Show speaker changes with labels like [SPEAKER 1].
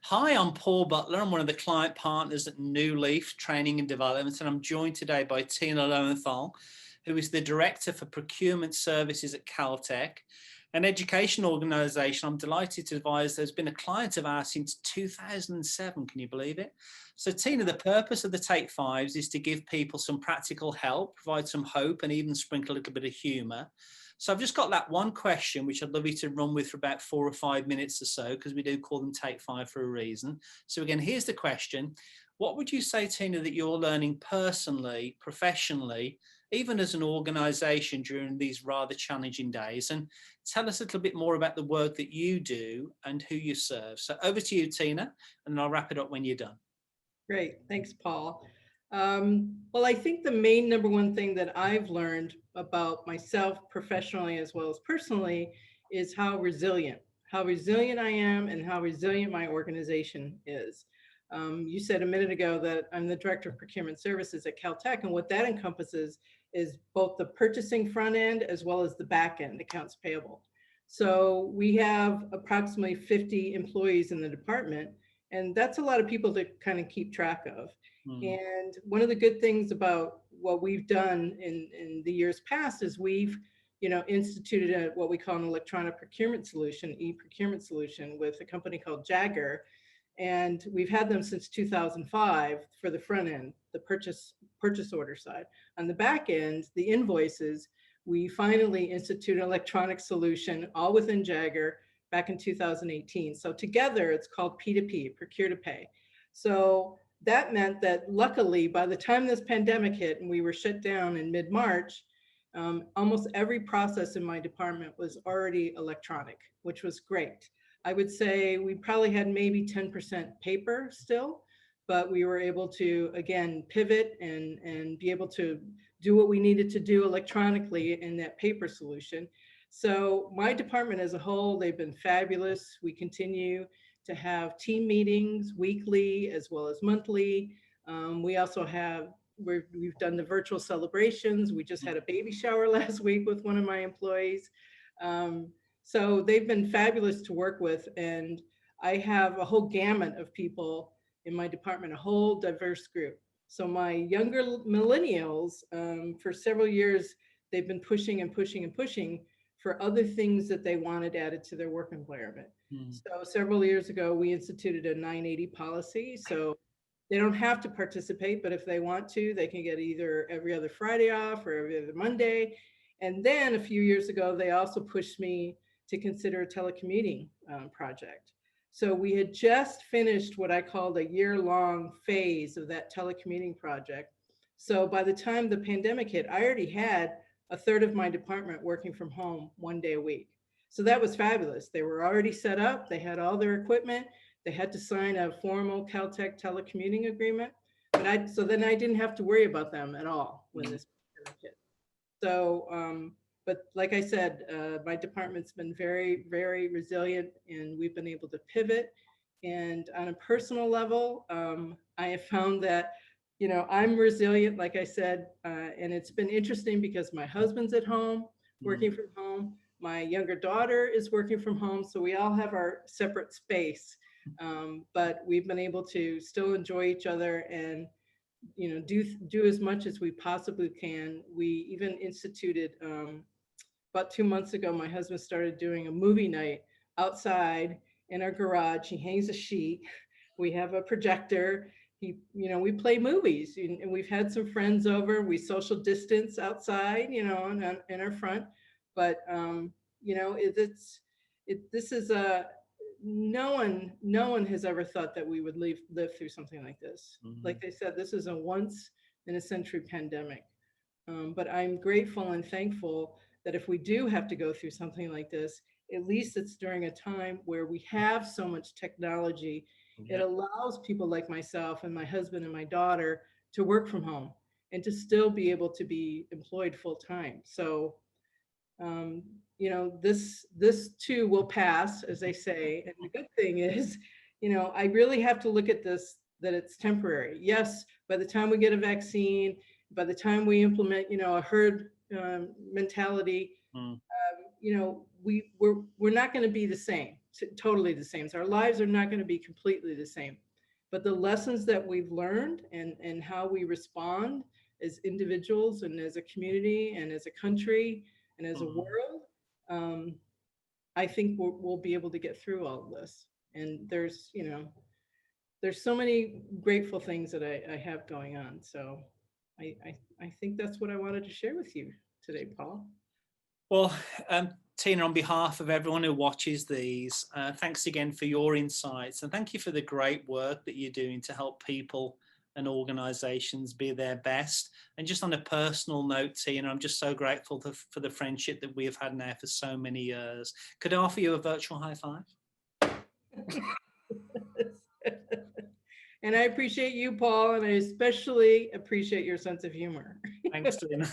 [SPEAKER 1] Hi, I'm Paul Butler. I'm one of the client partners at New Leaf Training and Development, and I'm joined today by Tina Lowenthal, who is the Director for Procurement Services at CALTECH, an education organisation. I'm delighted to advise there's been a client of ours since 2007. Can you believe it? So, Tina, the purpose of the Take Fives is to give people some practical help, provide some hope, and even sprinkle a little bit of humour. So I've just got that one question, which I'd love you to run with for about 4 or 5 minutes or so, because we do call them Take Five for a reason. So again, here's the question. What would you say, Tina, that you're learning personally, professionally, even as an organisation during these rather challenging days? And tell us a little bit more about the work that you do and who you serve. So over to you, Tina, and I'll wrap it up when you're done.
[SPEAKER 2] Great. Thanks, Paul. Well, I think the main number one thing that I've learned about myself professionally as well as personally is how resilient I am and how resilient my organization is. You said a minute ago that I'm the Director of Procurement Services at Caltech, and what that encompasses is both the purchasing front end as well as the back end, accounts payable. So we have approximately 50 employees in the department, and that's a lot of people to kind of keep track of.
[SPEAKER 1] Mm.
[SPEAKER 2] And one of the good things about what we've done in the years past is we've, instituted what we call an electronic procurement solution, e-procurement solution, with a company called Jagger. And we've had them since 2005 for the front end, the purchase order side. On the back end, the invoices, we finally instituted an electronic solution all within Jagger back in 2018. So together it's called P2P, procure to pay. So that meant that luckily by the time this pandemic hit and we were shut down in mid-March, almost every process in my department was already electronic, which was great. I would say we probably had maybe 10% paper still, but we were able to, again, pivot and be able to do what we needed to do electronically in that paper solution. So my department as a whole, they've been fabulous. We continue to have team meetings weekly as well as monthly. We also have, we've done the virtual celebrations. We just had a baby shower last week with one of my employees. So they've been fabulous to work with. And I have a whole gamut of people in my department, a whole diverse group. So my younger millennials, for several years, they've been pushing and pushing and pushing for other things that they wanted added to their work environment. So several years ago, we instituted a 980 policy. So they don't have to participate, but if they want to, they can get either every other Friday off or every other Monday. And then a few years ago, they also pushed me to consider a telecommuting project. So we had just finished what I called a year-long phase of that telecommuting project. So by the time the pandemic hit, I already had a third of my department working from home 1 day a week. So that was fabulous. They were already set up. They had all their equipment. They had to sign a formal Caltech telecommuting agreement. So then I didn't have to worry about them at all when this pandemic hit. So, but like I said, my department's been very, very resilient, and we've been able to pivot. And on a personal level, I have found that I'm resilient, like I said, and it's been interesting because my husband's at home, working from home. My younger daughter is working from home, so we all have our separate space. But we've been able to still enjoy each other and do as much as we possibly can. We even instituted about 2 months ago. My husband started doing a movie night outside in our garage. He hangs a sheet. We have a projector. We play movies, and we've had some friends over. We social distance outside, in our front. But this is a no one has ever thought that we would live through something like this. Like they said, this is a once in a century pandemic. But I'm grateful and thankful that if we do have to go through something like this, at least it's during a time where we have so much technology. It allows people like myself and my husband and my daughter to work from home and to still be able to be employed full time. So, this too will pass, as they say. And the good thing is, I really have to look at this, that it's temporary. Yes, by the time we get a vaccine, by the time we implement, a herd mentality, we're not going to be the same. totally the same. So our lives are not going to be completely the same. But the lessons that we've learned and how we respond as individuals and as a community and as a country and as a world, I think we'll be able to get through all of this. And there's, you know, there's so many grateful things that I have going on. So I think that's what I wanted to share with you today, Paul.
[SPEAKER 1] Well, Tina, on behalf of everyone who watches these, thanks again for your insights, and thank you for the great work that you're doing to help people and organisations be their best. And just on a personal note, Tina, I'm just so grateful for the friendship that we have had now for so many years. Could I offer you a virtual high five?
[SPEAKER 2] And I appreciate you, Paul, and I especially appreciate your sense of humor.
[SPEAKER 1] Thanks, Tina.